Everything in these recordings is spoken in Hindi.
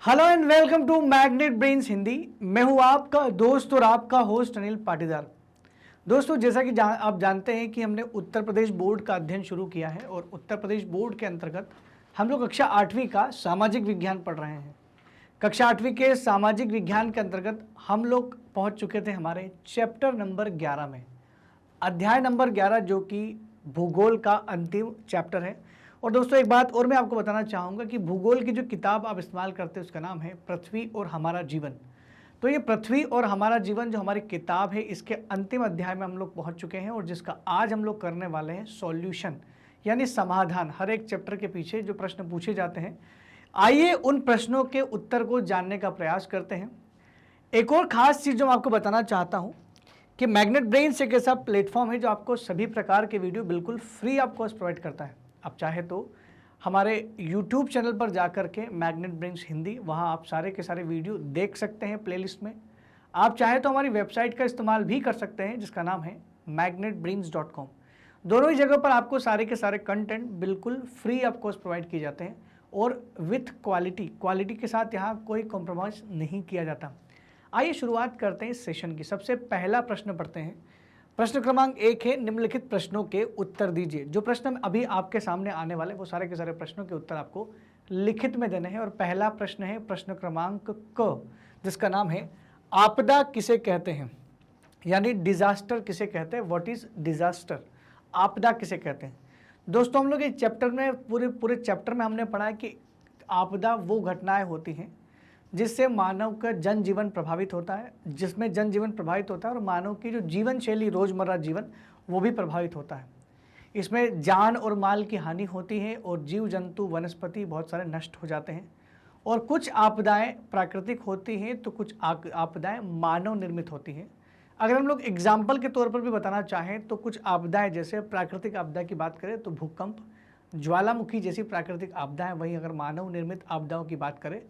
Hello and welcome to magnet brains Hindi. मैं हूं आपका दोस्त और आपका होस्ट अनिल पाटीदार। दोस्तों, जैसा कि आप जानते हैं कि हमने उत्तर प्रदेश बोर्ड का अध्ययन शुरू किया है और उत्तर प्रदेश बोर्ड के अंतर्गत हम लोग कक्षा 8वीं का सामाजिक विज्ञान पढ़ रहे हैं। कक्षा 8वीं के सामाजिक विज्ञान के अंतर्गत हम लोग पहुंच चुके थे हमारे चैप्टर नंबर 11 में, अध्याय नंबर 11, जो कि भूगोल का अंतिम चैप्टर है। और दोस्तों, एक बात और मैं आपको बताना चाहूँगा कि भूगोल की जो किताब आप इस्तेमाल करते हैं उसका नाम है पृथ्वी और हमारा जीवन। तो ये पृथ्वी और हमारा जीवन जो हमारी किताब है, इसके अंतिम अध्याय में हम लोग पहुँच चुके हैं और जिसका आज हम लोग करने वाले हैं सॉल्यूशन, यानी समाधान। हर एक चैप्टर के पीछे जो प्रश्न पूछे जाते हैं, आइए उन प्रश्नों के उत्तर को जानने का प्रयास करते हैं। एक और ख़ास चीज़ जो मैं आपको बताना चाहता हूँ कि मैग्नेट ब्रेन्स एक ऐसा प्लेटफॉर्म है जो आपको सभी प्रकार के वीडियो बिल्कुल फ्री आपको प्रोवाइड करता है। आप चाहे तो हमारे YouTube चैनल पर जाकर के मैग्नेट ब्रेन्स हिंदी, वहाँ आप सारे के सारे वीडियो देख सकते हैं प्लेलिस्ट में। आप चाहे तो हमारी वेबसाइट का इस्तेमाल भी कर सकते हैं जिसका नाम है magnetbrains.com। दोनों ही जगह पर आपको सारे के सारे कंटेंट बिल्कुल फ्री आपको प्रोवाइड किए जाते हैं और विथ क्वालिटी के साथ यहाँ कोई कॉम्प्रोमाइज़ नहीं किया जाता। आइए शुरुआत करते हैं इस सेशन की। सबसे पहला प्रश्न पढ़ते हैं। प्रश्न क्रमांक 1 है, निम्नलिखित प्रश्नों के उत्तर दीजिए। जो प्रश्न अभी आपके सामने आने वाले वो सारे के सारे प्रश्नों के उत्तर आपको लिखित में देने हैं। और पहला प्रश्न है प्रश्न क्रमांक क, जिसका नाम है आपदा किसे कहते हैं, यानी डिजास्टर किसे कहते हैं। व्हाट इज डिजास्टर, आपदा किसे कहते हैं। दोस्तों, हम लोग इस चैप्टर में पूरे चैप्टर में हमने पढ़ा है कि आपदा वो घटनाएं होती हैं जिससे मानव का जनजीवन प्रभावित होता है, जिसमें जनजीवन प्रभावित होता है और मानव की जो जीवन शैली, रोज़मर्रा जीवन, वो भी प्रभावित होता है। इसमें जान और माल की हानि होती है और जीव जंतु वनस्पति बहुत सारे नष्ट हो जाते हैं। और कुछ आपदाएं प्राकृतिक होती हैं तो कुछ आपदाएं मानव निर्मित होती हैं। अगर हम लोग एग्जाम्पल के तौर पर भी बताना चाहें तो कुछ आपदाएं, जैसे प्राकृतिक आपदा की बात करें तो भूकंप, ज्वालामुखी जैसी प्राकृतिक आपदाएं। वहीं अगर मानव निर्मित आपदाओं की बात करें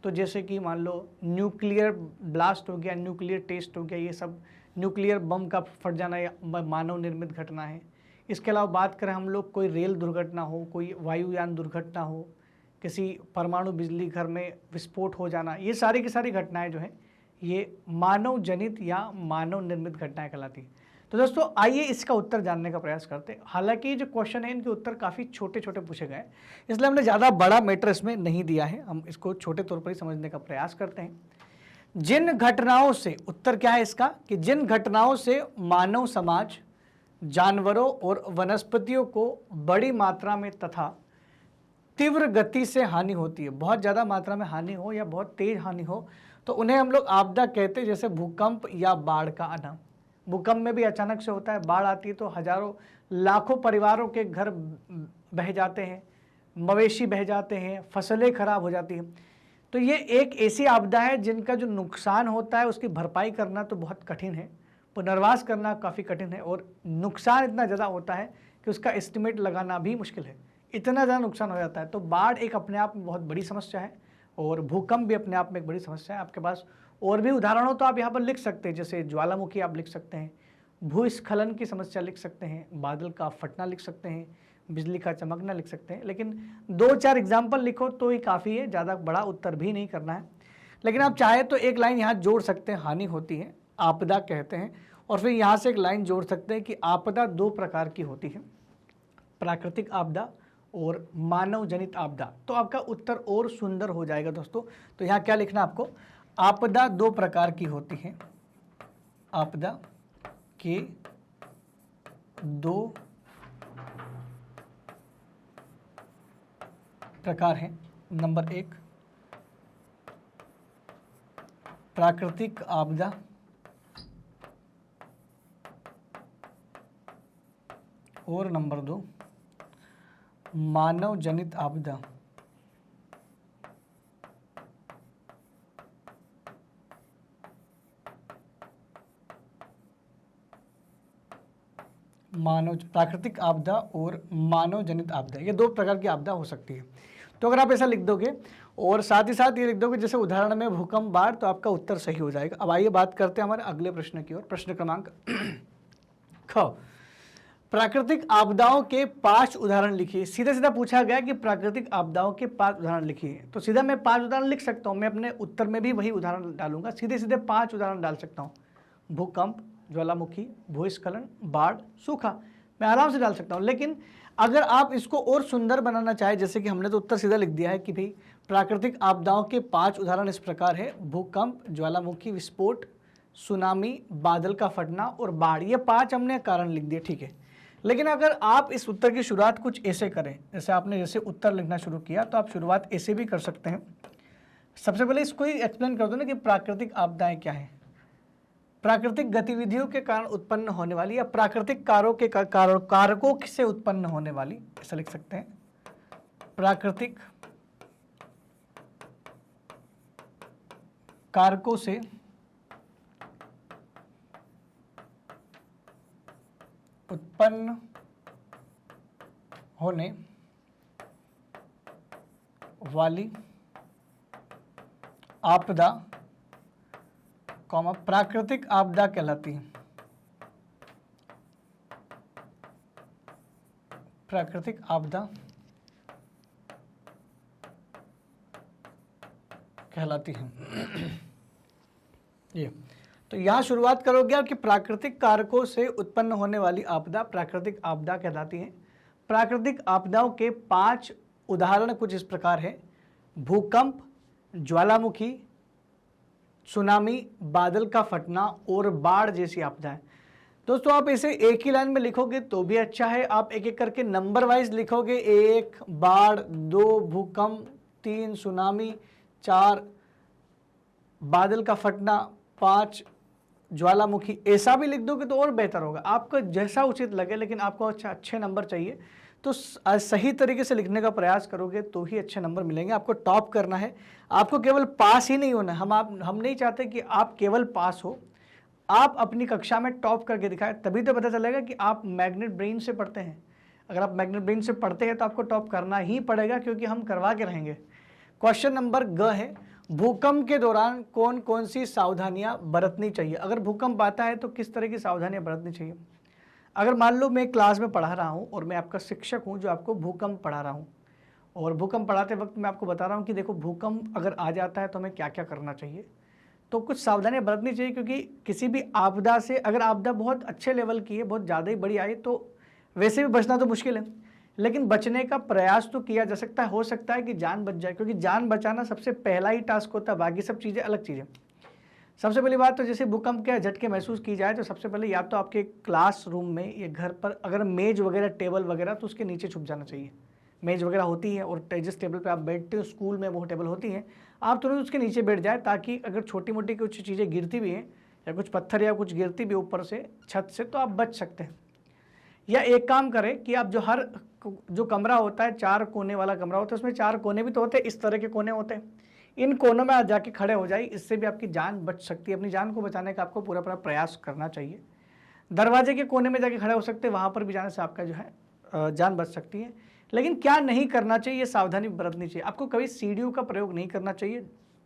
तो जैसे कि मान लो न्यूक्लियर ब्लास्ट हो गया, न्यूक्लियर टेस्ट हो गया, ये सब न्यूक्लियर बम का फट जाना या मानव निर्मित घटना है। इसके अलावा बात करें हम लोग, कोई रेल दुर्घटना हो, कोई वायुयान दुर्घटना हो, किसी परमाणु बिजली घर में विस्फोट हो जाना, ये सारी की सारी घटनाएं जो हैं ये मानव जनित या मानव निर्मित घटनाएं कहलाती हैं। तो दोस्तों, आइए इसका उत्तर जानने का प्रयास करते हैं। हालांकि ये जो क्वेश्चन है इनके उत्तर काफ़ी छोटे छोटे पूछे गए, इसलिए हमने ज़्यादा बड़ा मैटर इसमें नहीं दिया है। हम इसको छोटे तौर पर ही समझने का प्रयास करते हैं। जिन घटनाओं से, उत्तर क्या है इसका, कि जिन घटनाओं से मानव समाज, जानवरों और वनस्पतियों को बड़ी मात्रा में तथा तीव्र गति से हानि होती है, बहुत ज़्यादा मात्रा में हानि हो या बहुत तेज हानि हो, तो उन्हें हम लोग आपदा कहते हैं। जैसे भूकंप या बाढ़ का आना। भूकंप में भी अचानक से होता है, बाढ़ आती है तो हजारों लाखों परिवारों के घर बह जाते हैं, मवेशी बह जाते हैं, फसलें खराब हो जाती हैं। तो ये एक ऐसी आपदा है जिनका जो नुकसान होता है उसकी भरपाई करना तो बहुत कठिन है, पुनर्वास करना काफ़ी कठिन है और नुकसान इतना ज़्यादा होता है कि उसका एस्टिमेट लगाना भी मुश्किल है, इतना ज़्यादा नुकसान हो जाता है। तो बाढ़ एक अपने आप में बहुत बड़ी समस्या है और भूकंप भी अपने आप में एक बड़ी समस्या है। आपके पास और भी उदाहरण हो तो आप यहाँ पर लिख सकते हैं, जैसे ज्वालामुखी आप लिख सकते हैं, भूस्खलन की समस्या लिख सकते हैं, बादल का फटना लिख सकते हैं, बिजली का चमकना लिख सकते हैं। लेकिन 2-4 एग्जाम्पल लिखो तो ही काफ़ी है, ज़्यादा बड़ा उत्तर भी नहीं करना है। लेकिन आप चाहे तो एक लाइन यहाँ जोड़ सकते हैं, हानि होती है, आपदा कहते हैं, और फिर यहाँ से एक लाइन जोड़ सकते हैं कि आपदा 2 प्रकार की होती है, प्राकृतिक आपदा और मानव जनित आपदा। तो आपका उत्तर और सुंदर हो जाएगा दोस्तों। तो यहाँ क्या लिखना आपको, आपदा 2 प्रकार की होती है, आपदा के 2 प्रकार हैं। नंबर 1 प्राकृतिक आपदा और नंबर 2 मानव जनित आपदा। प्राकृतिक आपदा और मानव जनित आपदा, ये 2 प्रकार की आपदा हो सकती है। तो अगर आप ऐसा लिख दोगे और साथ ही साथ ये लिख दोगे जैसे उदाहरण में भूकंप, बाढ़, तो आपका उत्तर सही हो जाएगा। अब आइए बात करते हैं हमारे अगले प्रश्न की ओर। प्रश्न क्रमांक ख, प्राकृतिक आपदाओं के 5 उदाहरण लिखिए। सीधा सीधा पूछा गया कि प्राकृतिक आपदाओं के 5 उदाहरण लिखिए, तो सीधा मैं 5 उदाहरण लिख सकता हूं। मैं अपने उत्तर में भी वही उदाहरण डालूंगा, सीधे सीधे 5 उदाहरण डाल सकता हूं। भूकंप, ज्वालामुखी, भूस्खलन, बाढ़, सूखा, मैं आराम से डाल सकता हूं। लेकिन अगर आप इसको और सुंदर बनाना चाहे, जैसे कि हमने तो उत्तर सीधा लिख दिया है कि भाई प्राकृतिक आपदाओं के 5 उदाहरण इस प्रकार है: भूकंप, ज्वालामुखी विस्फोट, सुनामी, बादल का फटना और बाढ़। ये 5 हमने कारण लिख दिए, ठीक है। लेकिन अगर आप इस उत्तर की शुरुआत कुछ ऐसे करें, जैसे उत्तर लिखना शुरू किया, तो आप शुरुआत ऐसे भी कर सकते हैं। सबसे पहले इसको ही एक्सप्लेन कर दो ना कि प्राकृतिक आपदाएं क्या है। प्राकृतिक गतिविधियों के कारण उत्पन्न होने वाली या प्राकृतिक कारकों से उत्पन्न होने वाली, ऐसा लिख सकते हैं। प्राकृतिक कारकों से उत्पन्न होने वाली आपदा, प्राकृतिक आपदा कहलाती है। प्राकृतिक आपदा कहलाती है। ये तो यहां शुरुआत करोगे कि प्राकृतिक कारकों से उत्पन्न होने वाली आपदा प्राकृतिक आपदा कहलाती है। प्राकृतिक आपदाओं के 5 उदाहरण कुछ इस प्रकार है: भूकंप, ज्वालामुखी, सुनामी, बादल का फटना और बाढ़ जैसी आपदाएं। दोस्तों आप इसे एक ही लाइन में लिखोगे तो भी अच्छा है, आप एक एक करके नंबर वाइज लिखोगे, 1 बाढ़, 2 भूकंप, 3 सुनामी, 4 बादल का फटना, 5 ज्वालामुखी, ऐसा भी लिख दोगे तो और बेहतर होगा, आपको जैसा उचित लगे। लेकिन आपको अच्छे नंबर चाहिए तो सही तरीके से लिखने का प्रयास करोगे तो ही अच्छे नंबर मिलेंगे। आपको टॉप करना है, आपको केवल पास ही नहीं होना। हम नहीं चाहते कि आप केवल पास हो, आप अपनी कक्षा में टॉप करके दिखाएं, तभी तो पता चलेगा कि आप मैग्नेट ब्रेन से पढ़ते हैं। अगर आप मैग्नेट ब्रेन से पढ़ते हैं तो आपको टॉप करना ही पड़ेगा, क्योंकि हम करवा के रहेंगे। क्वेश्चन नंबर ग है, भूकंप के दौरान कौन कौन सी सावधानियां बरतनी चाहिए। अगर भूकंप आता है तो किस तरह की सावधानियां बरतनी चाहिए। अगर मान लो मैं क्लास में पढ़ा रहा हूं और मैं आपका शिक्षक हूं जो आपको भूकंप पढ़ा रहा हूं, और भूकंप पढ़ाते वक्त मैं आपको बता रहा हूं कि देखो भूकंप अगर आ जाता है तो हमें क्या क्या करना चाहिए, तो कुछ सावधानियां बरतनी चाहिए। क्योंकि किसी भी आपदा से, अगर आपदा बहुत अच्छे लेवल की है, बहुत ज़्यादा ही बड़ी आई, तो वैसे भी बचना तो मुश्किल है, लेकिन बचने का प्रयास तो किया जा सकता है। हो सकता है कि जान बच जाए, क्योंकि जान बचाना सबसे पहला ही टास्क होता है, बाकी सब चीज़ें अलग चीज़ें। सबसे पहली बात तो जैसे भूकंप के झटके महसूस की जाए तो सबसे पहले या तो आपके क्लासरूम में या घर पर अगर मेज वगैरह, टेबल वगैरह, तो उसके नीचे छुप जाना चाहिए। मेज वगैरह होती है और जिस टेबल पे आप बैठते हो स्कूल में वो टेबल होती है, आप तुरंत उसके नीचे बैठ जाए, ताकि अगर छोटी मोटी कुछ चीज़ें गिरती भी हैं या कुछ पत्थर या कुछ गिरती भी ऊपर से छत से, तो आप बच सकते हैं। या एक काम करें कि आप जो कमरा होता है 4 कोने वाला कमरा होता है, उसमें 4 कोने भी तो होते हैं, इस तरह के कोने होते हैं, इन कोनों में आप जाके खड़े हो जाइए, इससे भी आपकी जान बच सकती है। अपनी जान को बचाने का आपको पूरा प्रयास करना चाहिए। दरवाजे के कोने में जाके खड़े हो सकते हैं, वहाँ पर भी जाने से आपका जो है जान बच सकती है। लेकिन क्या नहीं करना चाहिए, ये सावधानी बरतनी चाहिए। आपको कभी सीढ़ियों का प्रयोग नहीं करना चाहिए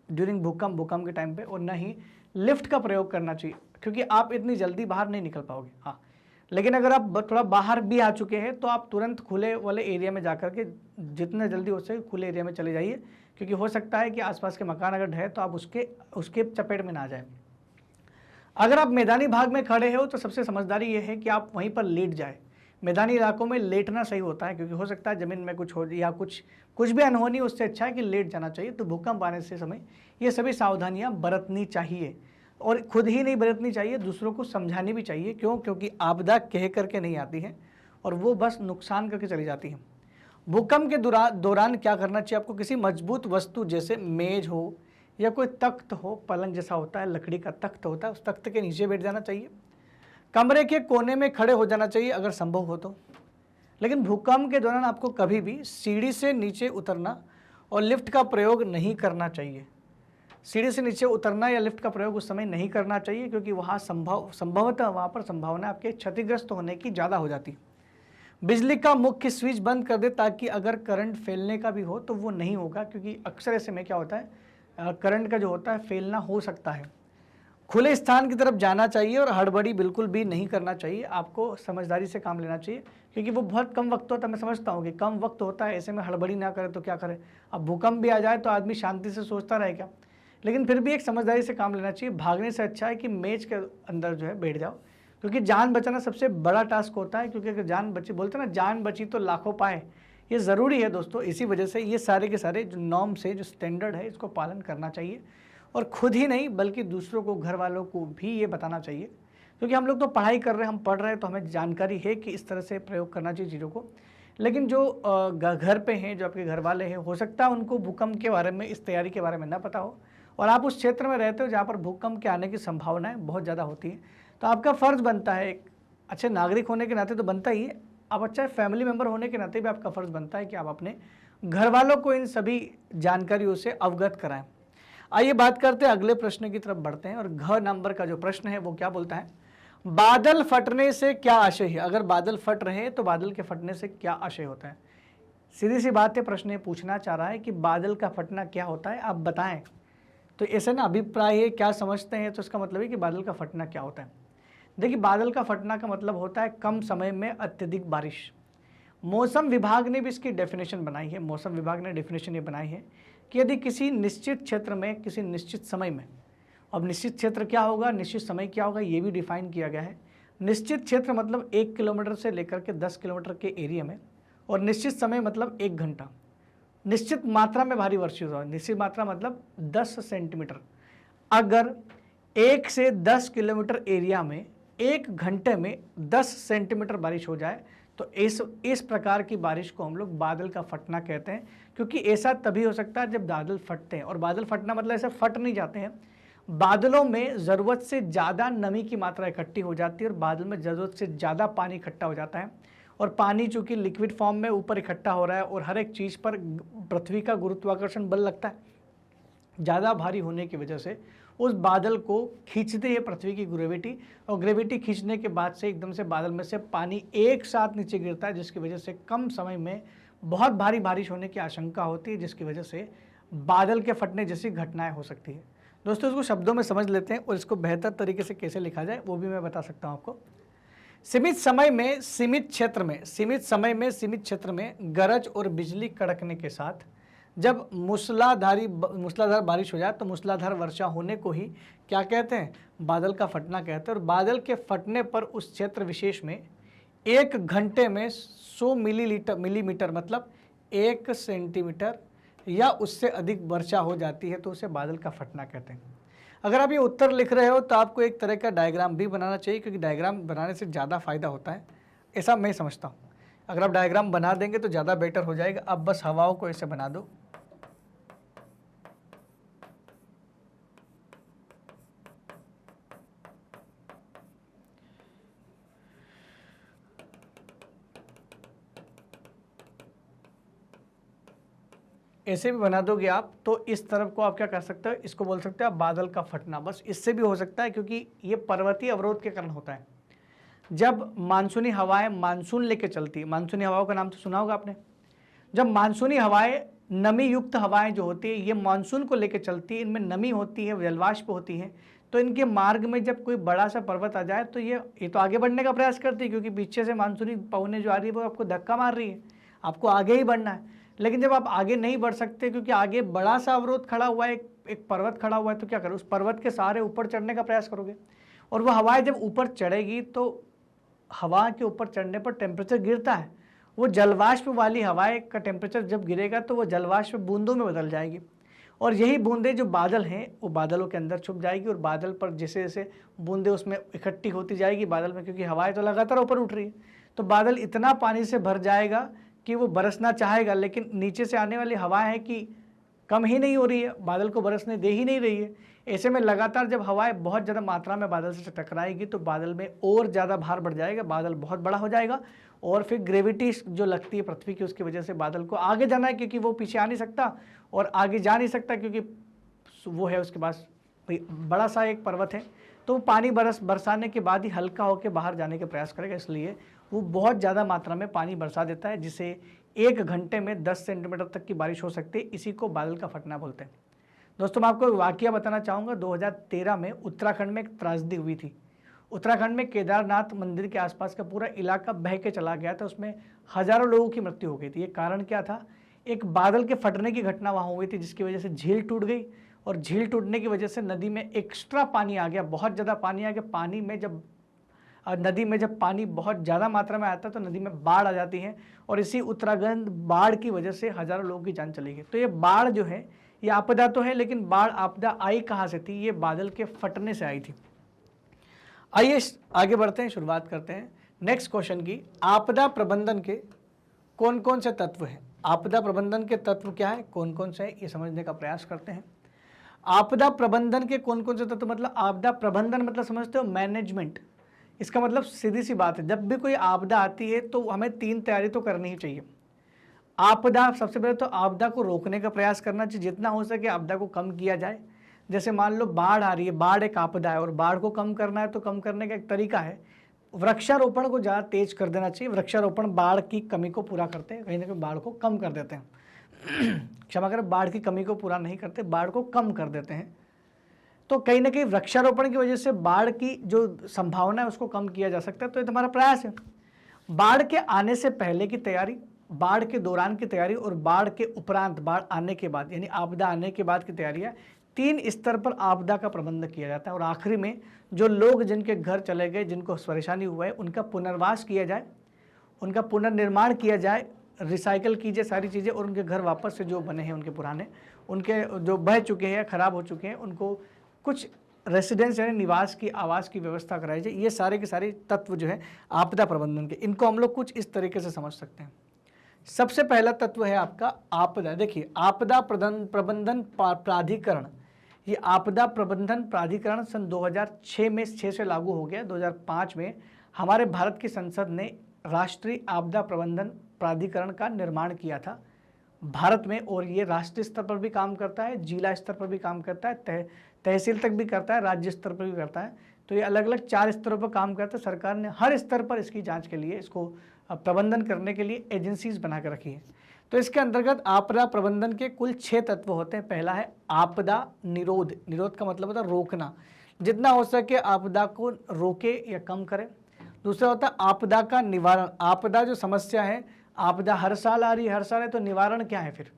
ड्यूरिंग भूकंप के टाइम पे, और न ही लिफ्ट का प्रयोग करना चाहिए, क्योंकि आप इतनी जल्दी बाहर नहीं निकल पाओगे। हाँ, लेकिन अगर आप थोड़ा बाहर भी आ चुके हैं तो आप तुरंत खुले वाले एरिया में जाकर के जितने जल्दी हो सके खुले एरिया में चले जाइए, क्योंकि हो सकता है कि आसपास के मकान अगर ढहे तो आप उसके चपेट में ना जाए। अगर आप मैदानी भाग में खड़े हो तो सबसे समझदारी ये है कि आप वहीं पर लेट जाए। मैदानी इलाकों में लेटना सही होता है, क्योंकि हो सकता है ज़मीन में कुछ हो या कुछ भी अनहोनी, उससे अच्छा है कि लेट जाना चाहिए। तो भूकंप आने से समय ये सभी सावधानियाँ बरतनी चाहिए, और खुद ही नहीं बरतनी चाहिए, दूसरों को समझानी भी चाहिए। क्यों? क्योंकि आपदा कह करके नहीं आती है और वो बस नुकसान करके चली जाती है। भूकंप के दौरान क्या करना चाहिए आपको? किसी मजबूत वस्तु जैसे मेज हो या कोई तख्त हो, पलंग जैसा होता है, लकड़ी का तख्त होता है, उस तख्त के नीचे बैठ जाना चाहिए। कमरे के कोने में खड़े हो जाना चाहिए अगर संभव हो तो। लेकिन भूकंप के दौरान आपको कभी भी सीढ़ी से नीचे उतरना और लिफ्ट का प्रयोग नहीं करना चाहिए। सीढ़ी से नीचे उतरना या लिफ्ट का प्रयोग उस समय नहीं करना चाहिए, क्योंकि वहाँ संभवतः वहाँ पर संभावना आपके क्षतिग्रस्त होने की ज़्यादा हो जाती है। बिजली का मुख्य स्विच बंद कर दे, ताकि अगर करंट फैलने का भी हो तो वो नहीं होगा, क्योंकि अक्सर ऐसे में क्या होता है, करंट का जो होता है फैलना हो सकता है। खुले स्थान की तरफ जाना चाहिए और हड़बड़ी बिल्कुल भी नहीं करना चाहिए। आपको समझदारी से काम लेना चाहिए, क्योंकि वो बहुत कम वक्त होता है। मैं समझता हूँ कि कम वक्त होता है, ऐसे में हड़बड़ी ना करे तो क्या करे। अब भूकंप भी आ जाए तो आदमी शांति से सोचता रहे क्या, लेकिन फिर भी एक समझदारी से काम लेना चाहिए। भागने से अच्छा है कि मेज के अंदर जो है बैठ जाओ, क्योंकि जान बचाना सबसे बड़ा टास्क होता है। क्योंकि अगर जान बची, बोलते हैं ना, जान बची तो लाखों पाए, ये ज़रूरी है दोस्तों। इसी वजह से ये सारे के सारे जो नॉर्म्स है, जो स्टैंडर्ड है, इसको पालन करना चाहिए। और खुद ही नहीं बल्कि दूसरों को, घर वालों को भी ये बताना चाहिए, क्योंकि हम लोग तो पढ़ाई कर रहे हैं, हम पढ़ रहे हैं, तो हमें जानकारी है कि इस तरह से प्रयोग करना चाहिए चीज़ों को। लेकिन जो घर पे हैं, जो आपके घर वाले हैं, हो सकता है उनको भूकंप के बारे में, इस तैयारी के बारे में ना पता हो, और आप उस क्षेत्र में रहते हो जहाँ पर भूकंप के आने की संभावनाएं बहुत ज़्यादा होती है। तो आपका फ़र्ज़ बनता है, एक अच्छे नागरिक होने के नाते तो बनता ही है, आप अच्छा फैमिली मेम्बर होने के नाते भी आपका फ़र्ज़ बनता है कि आप अपने घर वालों को इन सभी जानकारियों से अवगत कराएं। आइए बात करते हैं, अगले प्रश्न की तरफ बढ़ते हैं। और घ नंबर का जो प्रश्न है वो क्या बोलता है, बादल फटने से क्या आशय है। अगर बादल फट रहे हैं तो बादल के फटने से क्या आशय होता है। सीधी सी बात है, प्रश्न ये पूछना चाह रहा है कि बादल का फटना क्या होता है, आप बताएं। तो ऐसे ना अभिप्राय है, क्या समझते हैं, तो इसका मतलब है कि बादल का फटना क्या होता है। देखिए, बादल का फटना का मतलब होता है कम समय में अत्यधिक बारिश। मौसम विभाग ने भी इसकी डेफिनेशन बनाई है। मौसम विभाग ने डेफिनेशन ये बनाई है कि यदि किसी निश्चित क्षेत्र में, किसी निश्चित समय में, अब निश्चित क्षेत्र क्या होगा, निश्चित समय क्या होगा, ये भी डिफाइन किया गया है। निश्चित क्षेत्र मतलब 1 किलोमीटर से लेकर के 10 किलोमीटर के एरिया में, और निश्चित समय मतलब 1 घंटा। निश्चित मात्रा में भारी वर्षा हो, निश्चित मात्रा मतलब 10 सेंटीमीटर। अगर 1 से 10 किलोमीटर एरिया में 1 घंटे में 10 सेंटीमीटर बारिश हो जाए तो इस प्रकार की बारिश को हम लोग बादल का फटना कहते हैं। क्योंकि ऐसा तभी हो सकता है जब बादल फटते हैं। और बादल फटना मतलब ऐसे फट नहीं जाते हैं, बादलों में ज़रूरत से ज़्यादा नमी की मात्रा इकट्ठी हो जाती है और बादल में ज़रूरत से ज़्यादा पानी इकट्ठा हो जाता है। और पानी चूँकि लिक्विड फॉर्म में ऊपर इकट्ठा हो रहा है और हर एक चीज़ पर पृथ्वी का गुरुत्वाकर्षण बल लगता है, ज़्यादा भारी होने की वजह से उस बादल को खींचती है पृथ्वी की ग्रेविटी, और ग्रेविटी खींचने के बाद से एकदम से बादल में से पानी एक साथ नीचे गिरता है, जिसकी वजह से कम समय में बहुत भारी बारिश होने की आशंका होती है, जिसकी वजह से बादल के फटने जैसी घटनाएं हो सकती है। दोस्तों, इसको शब्दों में समझ लेते हैं और इसको बेहतर तरीके से कैसे लिखा जाए वो भी मैं बता सकता हूँ आपको। सीमित समय में सीमित क्षेत्र में, सीमित समय में सीमित क्षेत्र में गरज और बिजली कड़कने के साथ जब मूसलाधार बारिश हो जाए तो मूसलाधार वर्षा होने को ही क्या कहते हैं, बादल का फटना कहते हैं। और बादल के फटने पर उस क्षेत्र विशेष में 1 घंटे में 100 मिलीमीटर मतलब 1 सेंटीमीटर या उससे अधिक वर्षा हो जाती है तो उसे बादल का फटना कहते हैं। अगर आप ये उत्तर लिख रहे हो तो आपको एक तरह का डायग्राम भी बनाना चाहिए, क्योंकि डायग्राम बनाने से ज़्यादा फायदा होता है, ऐसा मैं समझता हूँ। अगर आप डायग्राम बना देंगे तो ज़्यादा बेटर हो जाएगा। अब बस हवाओं को ऐसे बना दो, ऐसे भी बना दोगे आप तो इस तरफ को आप क्या कर सकते हो, इसको बोल सकते हो आप बादल का फटना। बस इससे भी हो सकता है, क्योंकि ये पर्वतीय अवरोध के कारण होता है। जब मानसूनी हवाएं मानसून लेके चलती है, मानसूनी हवाओं का नाम तो सुना होगा आपने। जब मानसूनी हवाएं, नमी युक्त हवाएं जो होती है, ये मानसून को लेकर चलती है, इनमें नमी होती है, जलवाष्प होती है, तो इनके मार्ग में जब कोई बड़ा सा पर्वत आ जाए तो ये तो आगे बढ़ने का प्रयास करती है, क्योंकि पीछे से मानसूनी पवनें जो आ रही है वो आपको धक्का मार रही है, आपको आगे ही बढ़ना है। लेकिन जब आप आगे नहीं बढ़ सकते, क्योंकि आगे बड़ा सा अवरोध खड़ा हुआ है, एक पर्वत खड़ा हुआ है, तो क्या करो, उस पर्वत के सहारे ऊपर चढ़ने का प्रयास करोगे। और वह हवाएं जब ऊपर चढ़ेगी तो हवा के ऊपर चढ़ने पर टेम्परेचर गिरता है। वो जलवाष्प वाली हवाएं का टेम्परेचर जब गिरेगा तो वो जलवाष्प बूंदों में बदल जाएगी, और यही बूंदें जो बादल हैं वो बादलों के अंदर छुप जाएगी, और बादल पर जैसे जैसे बूंदें उसमें इकट्ठी होती जाएगी बादल में, क्योंकि हवाएं तो लगातार ऊपर उठ रही है, तो बादल इतना पानी से भर जाएगा कि वो बरसना चाहेगा, लेकिन नीचे से आने वाली हवाएं हैं कि कम ही नहीं हो रही है, बादल को बरसने दे ही नहीं रही है। ऐसे में लगातार जब हवाएं बहुत ज़्यादा मात्रा में बादल से टकराएगी तो बादल में और ज़्यादा भार बढ़ जाएगा, बादल बहुत बड़ा हो जाएगा, और फिर ग्रेविटी जो लगती है पृथ्वी की, उसकी वजह से बादल को आगे जाना है, क्योंकि वो पीछे आ नहीं सकता और आगे जा नहीं सकता, क्योंकि वो है उसके पास बड़ा सा एक पर्वत है, तो वो पानी बरसाने के बाद ही हल्का होकर बाहर जाने के प्रयास करेगा, इसलिए वो बहुत ज़्यादा मात्रा में पानी बरसा देता है, जिसे 1 घंटे में 10 सेंटीमीटर तक की बारिश हो सकती है। इसी को बादल का फटना बोलते हैं। दोस्तों मैं आपको एक वाकया बताना चाहूँगा। 2013 में उत्तराखंड में एक त्रासदी हुई थी। उत्तराखंड में केदारनाथ मंदिर के आसपास का पूरा इलाका बह के चला गया था, उसमें हजारों लोगों की मृत्यु हो गई थी। ये कारण क्या था? एक बादल के फटने की घटना वहाँ हुई थी, जिसकी वजह से झील टूट गई और झील टूटने की वजह से नदी में एक्स्ट्रा पानी आ गया, बहुत ज़्यादा पानी आ गया। नदी में जब पानी बहुत ज़्यादा मात्रा में आता है तो नदी में बाढ़ आ जाती है और इसी उत्तराखंड बाढ़ की वजह से हजारों लोगों की जान चली गई। तो ये बाढ़ जो है ये आपदा तो है, लेकिन बाढ़ आपदा आई कहाँ से थी? ये बादल के फटने से आई थी। आइए आगे बढ़ते हैं, शुरुआत करते हैं नेक्स्ट क्वेश्चन की। आपदा प्रबंधन के कौन कौन से तत्व हैं? आपदा प्रबंधन के तत्व क्या है, कौन कौन से हैं, ये समझने का प्रयास करते हैं। आपदा प्रबंधन के कौन कौन से तत्व, मतलब आपदा प्रबंधन मतलब समझते हो मैनेजमेंट। इसका मतलब सीधी सी बात है, जब भी कोई आपदा आती है तो हमें 3 तैयारी तो करनी ही चाहिए। आपदा, सबसे पहले तो आपदा को रोकने का प्रयास करना चाहिए, जितना हो सके आपदा को कम किया जाए। जैसे मान लो बाढ़ आ रही है, बाढ़ एक आपदा है और बाढ़ को कम करना है तो कम करने का एक तरीका है वृक्षारोपण को ज़्यादा तेज कर देना चाहिए। वृक्षारोपण बाढ़ की कमी को पूरा करते हैं, कहीं ना कहीं बाढ़ को कम कर देते हैं। क्षमा करें, बाढ़ की कमी को पूरा नहीं करते, बाढ़ को कम कर देते हैं। तो कहीं ना कहीं वृक्षारोपण की वजह से बाढ़ की जो संभावना है उसको कम किया जा सकता है। तो ये तुम्हारा प्रयास है। बाढ़ के आने से पहले की तैयारी, बाढ़ के दौरान की तैयारी और बाढ़ के उपरांत, बाढ़ आने के बाद यानी आपदा आने के बाद की तैयारियां, 3 स्तर पर आपदा का प्रबंधन किया जाता है। और आखिरी में जो लोग जिनके घर चले गए, जिनको परेशानी हुआ है, उनका पुनर्वास किया जाए, उनका पुनर्निर्माण किया जाए, रिसाइकल कीजिए सारी चीज़ें और उनके घर वापस से जो बने हैं उनके पुराने, उनके जो बह चुके हैं, ख़राब हो चुके हैं, उनको कुछ रेसिडेंस यानी निवास की, आवास की व्यवस्था कराई जाए। ये सारे के सारे तत्व जो है आपदा प्रबंधन के, इनको हम लोग कुछ इस तरीके से समझ सकते हैं। सबसे पहला तत्व है आपका आपदा। देखिए, आपदा प्रबंधन प्राधिकरण, ये आपदा प्रबंधन प्राधिकरण सन 2006 में 6 से लागू हो गया। 2005 में हमारे भारत की संसद ने राष्ट्रीय आपदा प्रबंधन प्राधिकरण का निर्माण किया था भारत में, और ये राष्ट्रीय स्तर पर भी काम करता है, जिला स्तर पर भी काम करता है, तहसील तक भी करता है, राज्य स्तर पर भी करता है। तो ये अलग अलग 4 स्तरों पर काम करता है। सरकार ने हर स्तर पर इसकी जांच के लिए, इसको प्रबंधन करने के लिए एजेंसीज बना कर रखी है। तो इसके अंतर्गत आपदा प्रबंधन के कुल 6 तत्व होते हैं। पहला है आपदा निरोध। निरोध का मतलब होता है रोकना, जितना हो सके आपदा को रोके या कम करे। दूसरा होता है आपदा का निवारण। आपदा जो समस्या है, आपदा हर साल आ रही है, हर साल है, तो निवारण क्या है फिर?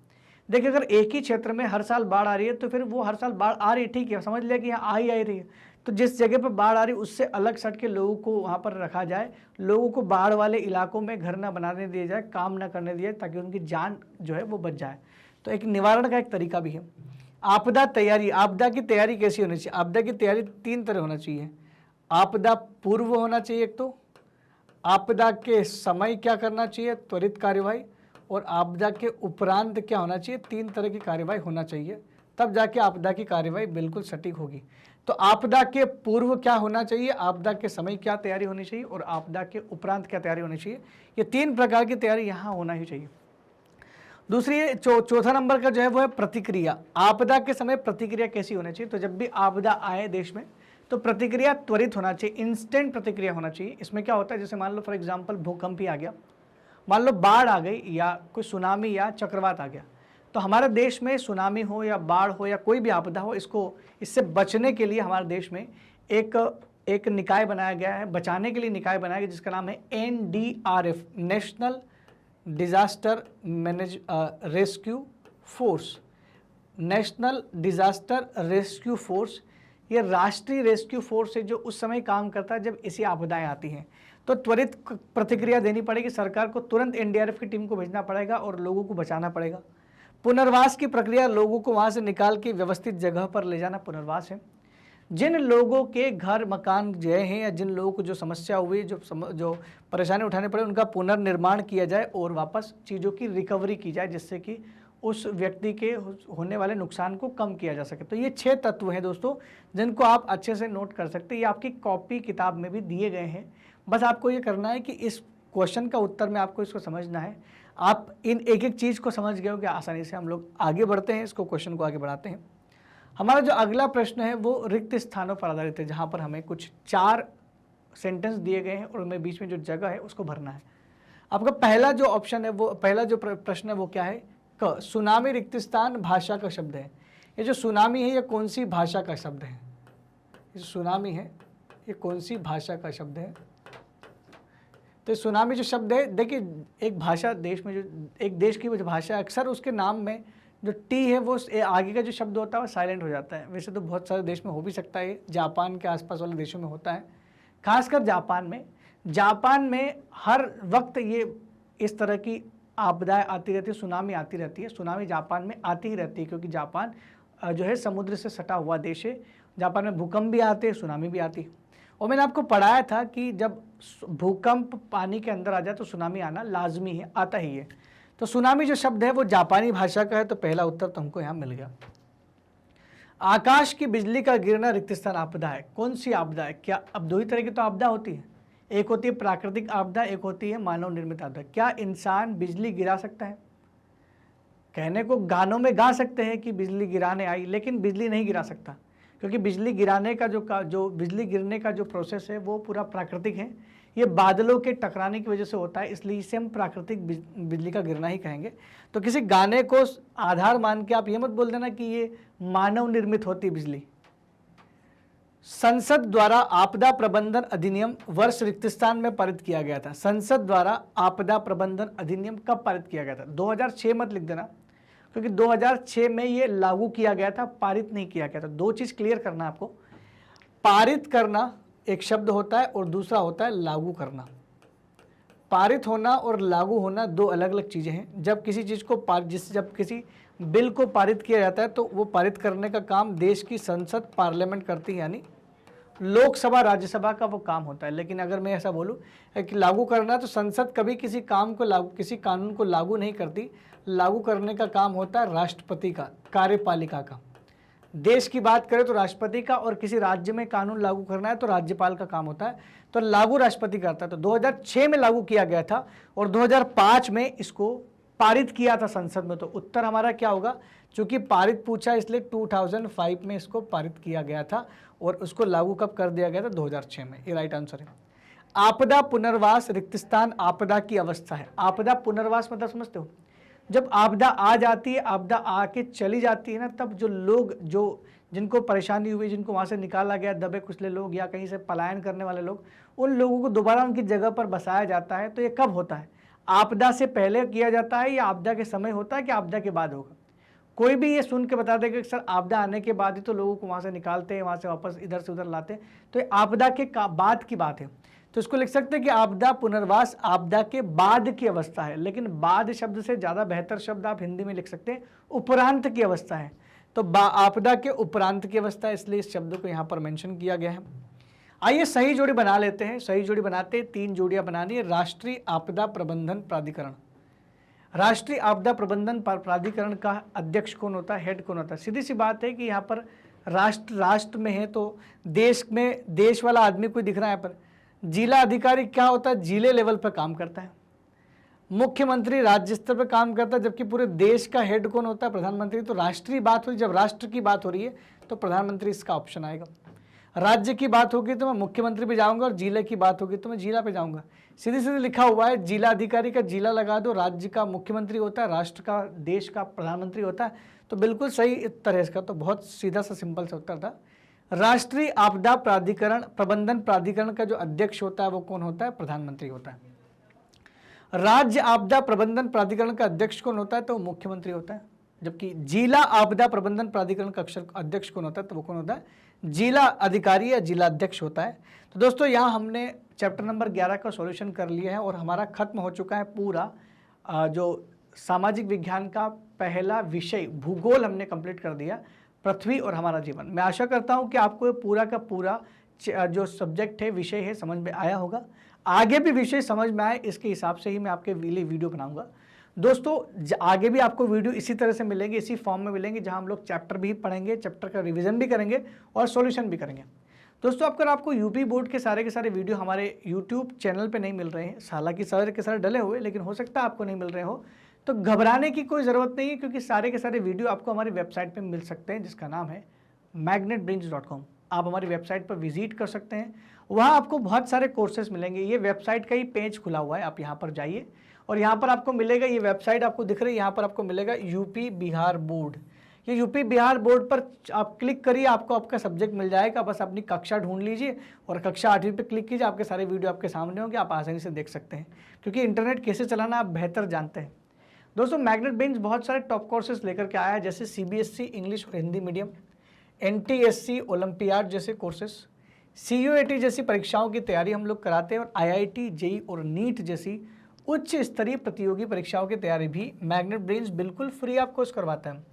देखिए, अगर एक ही क्षेत्र में हर साल बाढ़ आ रही है तो फिर वो हर साल बाढ़ आ रही है, ठीक है, समझ लिया कि यहाँ आ ही रही है, तो जिस जगह पर बाढ़ आ रही है उससे अलग सट के लोगों को वहाँ पर रखा जाए, लोगों को बाढ़ वाले इलाकों में घर ना बनाने दिया जाए, काम ना करने दिया जाए, ताकि उनकी जान जो है वो बच जाए। तो एक निवारण का एक तरीका भी है। आपदा तैयारी, आपदा की तैयारी कैसी होनी चाहिए? आपदा की तैयारी 3 तरह होना चाहिए। आपदा पूर्व होना चाहिए एक तो, आपदा के समय क्या करना चाहिए, त्वरित कार्यवाही, और आपदा के उपरांत क्या होना चाहिए, 3 तरह की कार्यवाही होना चाहिए, तब जाके आपदा की कार्यवाही बिल्कुल सटीक होगी। तो आपदा के पूर्व क्या होना चाहिए, आपदा के समय क्या तैयारी होनी चाहिए, और आपदा के उपरांत क्या तैयारी होनी चाहिए। ये 3 प्रकार की तैयारी यहाँ होना ही चाहिए। दूसरी चौथा नंबर का जो है वो है प्रतिक्रिया। आपदा के समय प्रतिक्रिया कैसी होनी चाहिए? तो जब भी आपदा आए देश में तो प्रतिक्रिया त्वरित होना चाहिए, इंस्टेंट प्रतिक्रिया होना चाहिए। इसमें क्या होता है, जैसे मान लो फॉर एग्जाम्पल भूकंप ही आ गया, मान लो बाढ़ आ गई या कोई सुनामी या चक्रवात आ गया, तो हमारे देश में सुनामी हो या बाढ़ हो या कोई भी आपदा हो, इससे बचने के लिए हमारे देश में एक निकाय बनाया गया है, बचाने के लिए निकाय बनाया गया, जिसका नाम है NDRF, national disaster rescue force. National disaster rescue force ये राष्ट्रीय रेस्क्यू फोर्स है, जो उस समय काम करता है जब ऐसी आपदाएं आती हैं। तो त्वरित प्रतिक्रिया देनी पड़ेगी, सरकार को तुरंत NDRF की टीम को भेजना पड़ेगा और लोगों को बचाना पड़ेगा। पुनर्वास की प्रक्रिया, लोगों को वहाँ से निकाल के व्यवस्थित जगह पर ले जाना पुनर्वास है। जिन लोगों के घर मकान गए हैं या जिन लोगों को जो समस्या हुई, जो परेशानी उठाने पड़े, उनका पुनर्निर्माण किया जाए और वापस चीज़ों की रिकवरी की जाए, जिससे कि उस व्यक्ति के होने वाले नुकसान को कम किया जा सके। तो ये 6 तत्व हैं दोस्तों, जिनको आप अच्छे से नोट कर सकते हैं। ये आपकी कॉपी किताब में भी दिए गए हैं। बस आपको ये करना है कि इस क्वेश्चन का उत्तर में आपको इसको समझना है। आप इन एक एक चीज़ को समझ गए हो कि आसानी से हम लोग आगे बढ़ते हैं, इसको क्वेश्चन को आगे बढ़ाते हैं। हमारा जो अगला प्रश्न है वो रिक्त स्थानों पर आधारित है, जहाँ पर हमें कुछ 4 सेंटेंस दिए गए हैं और उनमें बीच में जो जगह है उसको भरना है। आपका पहला जो ऑप्शन है, वो पहला जो प्रश्न है वो क्या है, क सुनामी रिक्त स्थान भाषा का शब्द है। ये जो सुनामी है ये कौन सी भाषा का शब्द है? ये सुनामी है ये कौन सी भाषा का शब्द है? तो सुनामी जो शब्द है, देखिए एक भाषा देश में जो एक देश की जो भाषा है अक्सर उसके नाम में जो टी है वो आगे का जो शब्द होता है वो साइलेंट हो जाता है। वैसे तो बहुत सारे देश में हो भी सकता है, जापान के आसपास वाले देशों में होता है, खासकर जापान में हर वक्त ये इस तरह की आपदाएं आती रहती है, सुनामी आती रहती है। सुनामी जापान में आती ही रहती है क्योंकि जापान जो है समुद्र से सटा हुआ देश है। जापान में भूकंप भी आते हैं, सुनामी भी आती है। और मैंने आपको पढ़ाया था कि जब भूकंप पानी के अंदर आ जाए तो सुनामी आना लाजमी है, आता ही है। तो सुनामी जो शब्द है वो जापानी भाषा का है, तो पहला उत्तर तो हमको यहाँ मिल गया। आकाश की बिजली का गिरना रिक्त स्थान आपदा है। कौन सी आपदा है? क्या अब दो ही तरह की तो आपदा होती है, एक होती है प्राकृतिक आपदा, एक होती है मानव निर्मित आपदा। क्या इंसान बिजली गिरा सकता है? कहने को गानों में गा सकते हैं कि बिजली गिराने आई, लेकिन बिजली नहीं गिरा सकता, क्योंकि बिजली गिराने का जो बिजली गिरने का जो प्रोसेस है वो पूरा प्राकृतिक है। ये बादलों के टकराने की वजह से होता है, इसलिए इसे हम प्राकृतिक बिजली का गिरना ही कहेंगे। तो किसी गाने को आधार मान के आप ये मत बोल देना कि ये मानव निर्मित होती बिजली। संसद द्वारा आपदा प्रबंधन अधिनियम वर्ष रिक्त स्थान में पारित किया गया था। संसद द्वारा आपदा प्रबंधन अधिनियम कब पारित किया गया था? 2006 मत लिख देना, क्योंकि 2006 में ये लागू किया गया था, पारित नहीं किया गया था। दो चीज क्लियर करना आपको, पारित करना एक शब्द होता है और दूसरा होता है लागू करना। पारित होना और लागू होना दो अलग अलग चीजें हैं। जब किसी चीज को जब किसी बिल को पारित किया जाता है तो वो पारित करने का काम देश की संसद पार्लियामेंट करती है, यानी लोकसभा राज्यसभा का वो काम होता है। लेकिन अगर मैं ऐसा बोलूँ कि लागू करना, तो संसद कभी किसी कानून को लागू नहीं करती। लागू करने का काम होता है राष्ट्रपति का, कार्यपालिका का। देश की बात करें तो राष्ट्रपति का, और किसी राज्य में कानून लागू करना है तो राज्यपाल का काम होता है। तो लागू राष्ट्रपति करता है। तो 2006 में लागू किया गया था और 2005 में इसको पारित किया था संसद में। तो उत्तर हमारा क्या होगा? चूंकि पारित पूछा इसलिए 2005 में इसको पारित किया गया था और उसको लागू कब कर दिया गया था? 2006 में। ये राइट आंसर है। आपदा पुनर्वास रिक्त स्थान आपदा की अवस्था है। आपदा पुनर्वास मतलब समझते हो? जब आपदा आ जाती है, आपदा आके चली जाती है ना, तब जो लोग जिनको परेशानी हुई, जिनको वहाँ से निकाला गया, दबे कुचले लोग या कहीं से पलायन करने वाले लोग, उन लोगों को दोबारा उनकी जगह पर बसाया जाता है। तो ये कब होता है? आपदा से पहले किया जाता है या आपदा के समय होता है कि आपदा के बाद होगा? कोई भी ये सुन के बता देगा कि सर आपदा आने के बाद ही तो लोगों को वहाँ से निकालते हैं, वहाँ से वापस इधर से उधर लाते हैं, तो ये आपदा के बाद की बात है। तो इसको लिख सकते हैं कि आपदा पुनर्वास आपदा के बाद की अवस्था है। लेकिन बाद शब्द से ज़्यादा बेहतर शब्द आप हिंदी में लिख सकते हैं उपरांत की अवस्था है। तो आपदा के उपरांत की अवस्था है, इसलिए इस शब्द को यहाँ पर मेंशन किया गया है। आइए सही जोड़ी बना लेते हैं। सही जोड़ी बनाते हैं, 3 जोड़ियाँ बनानी है। राष्ट्रीय आपदा प्रबंधन प्राधिकरण। राष्ट्रीय आपदा प्रबंधन प्राधिकरण का अध्यक्ष कौन होता है? हेड कौन होता है? सीधी सी बात है कि यहाँ पर राष्ट्र में है तो देश वाला आदमी कोई दिख रहा है। यहाँ पर जिला अधिकारी क्या होता है? जिले लेवल पर काम करता है। मुख्यमंत्री राज्य स्तर पर काम करता है, जबकि पूरे देश का हेड कौन होता है? प्रधानमंत्री। तो राष्ट्रीय बात हो, जब राष्ट्र की बात हो रही है तो प्रधानमंत्री इसका ऑप्शन आएगा। राज्य की बात होगी तो मैं मुख्यमंत्री पे जाऊंगा, और जिले की बात होगी तो मैं जिला पे जाऊंगा। सीधे सीधे लिखा हुआ है, जिला अधिकारी का जिला लगा दो, राज्य का मुख्यमंत्री होता है, राष्ट्र का देश का प्रधानमंत्री होता है। तो बिल्कुल सही उत्तर है इसका। तो बहुत सीधा सा सिंपल सा उत्तर था। राष्ट्रीय आपदा प्रबंधन प्राधिकरण का जो अध्यक्ष होता है वो कौन होता है? प्रधानमंत्री होता है। राज्य आपदा प्रबंधन प्राधिकरण का अध्यक्ष कौन होता है? तो मुख्यमंत्री होता है। जबकि जिला आपदा प्रबंधन प्राधिकरण का अध्यक्ष कौन होता है? तो वो कौन होता है? जिला अधिकारी या जिला अध्यक्ष होता है। तो दोस्तों यहाँ हमने चैप्टर नंबर 11 का सॉल्यूशन कर लिया है और हमारा खत्म हो चुका है पूरा जो सामाजिक विज्ञान का पहला विषय भूगोल हमने कंप्लीट कर दिया, पृथ्वी और हमारा जीवन। मैं आशा करता हूँ कि आपको ये पूरा का पूरा जो सब्जेक्ट है, विषय है, समझ में आया होगा। आगे भी विषय समझ में आए इसके हिसाब से ही मैं आपके लिए वीडियो बनाऊंगा। दोस्तों आगे भी आपको वीडियो इसी तरह से मिलेंगे, इसी फॉर्म में मिलेंगे, जहां हम लोग चैप्टर भी पढ़ेंगे, चैप्टर का रिवीजन भी करेंगे और सॉल्यूशन भी करेंगे। दोस्तों अगर आपको यूपी बोर्ड के सारे वीडियो हमारे यूट्यूब चैनल पे नहीं मिल रहे हैं, हालांकि सारे के सारे डले हुए, लेकिन हो सकता है आपको नहीं मिल रहे हो, तो घबराने की कोई ज़रूरत नहीं है, क्योंकि सारे के सारे वीडियो आपको हमारी वेबसाइट पर मिल सकते हैं, जिसका नाम है magnetbrains.com। आप हमारी वेबसाइट पर विजिट कर सकते हैं, वहाँ आपको बहुत सारे कोर्सेज मिलेंगे। ये वेबसाइट का ही पेज खुला हुआ है, आप यहाँ पर जाइए और यहाँ पर आपको मिलेगा, ये वेबसाइट आपको दिख रही है, यहाँ पर आपको मिलेगा यूपी बिहार बोर्ड। ये यूपी बिहार बोर्ड पर आप क्लिक करिए, आपको आपका सब्जेक्ट मिल जाएगा। बस अपनी कक्षा ढूंढ लीजिए और कक्षा 8वीं पे क्लिक कीजिए, आपके सारे वीडियो आपके सामने होंगे, आप आसानी से देख सकते हैं, क्योंकि इंटरनेट कैसे चलाना आप बेहतर जानते हैं। दोस्तों मैग्नेट ब्रेन्स बहुत सारे टॉप कोर्सेज लेकर के आया है, जैसे CBSE इंग्लिश और हिंदी मीडियम, NTSC ओलंपियाड जैसे कोर्सेस, CUET जैसी परीक्षाओं की तैयारी हम लोग कराते हैं, और IIT, JEE और NEET जैसी उच्च स्तरीय प्रतियोगी परीक्षाओं की तैयारी भी मैग्नेट ब्रेन्स बिल्कुल फ्री ऑफ कॉस्ट करवाता है।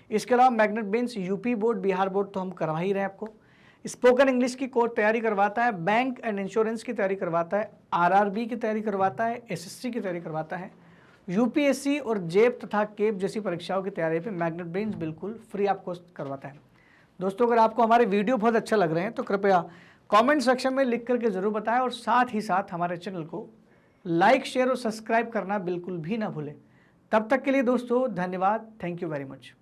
इसके अलावा magnet brains UP board, Bihar board तो हम करवा ही रहे हैं आपको, स्पोकन इंग्लिश की कोर्स तैयारी करवाता है, बैंक एंड इंश्योरेंस की तैयारी करवाता है, RRB की तैयारी करवाता है, SSC की तैयारी करवाता है, UPSC और जेप तथा केप जैसी परीक्षाओं की तैयारी पे मैग्नेट ब्रेन्स बिल्कुल फ्री ऑफ कॉस्ट करवाता है। दोस्तों अगर आपको हमारे वीडियो बहुत अच्छा लग रहे हैं तो कृपया कमेंट सेक्शन में लिख करके जरूर बताएं, और साथ ही साथ हमारे चैनल को लाइक, शेयर और सब्सक्राइब करना बिल्कुल भी ना भूलें। तब तक के लिए दोस्तों धन्यवाद, थैंक यू वेरी मच।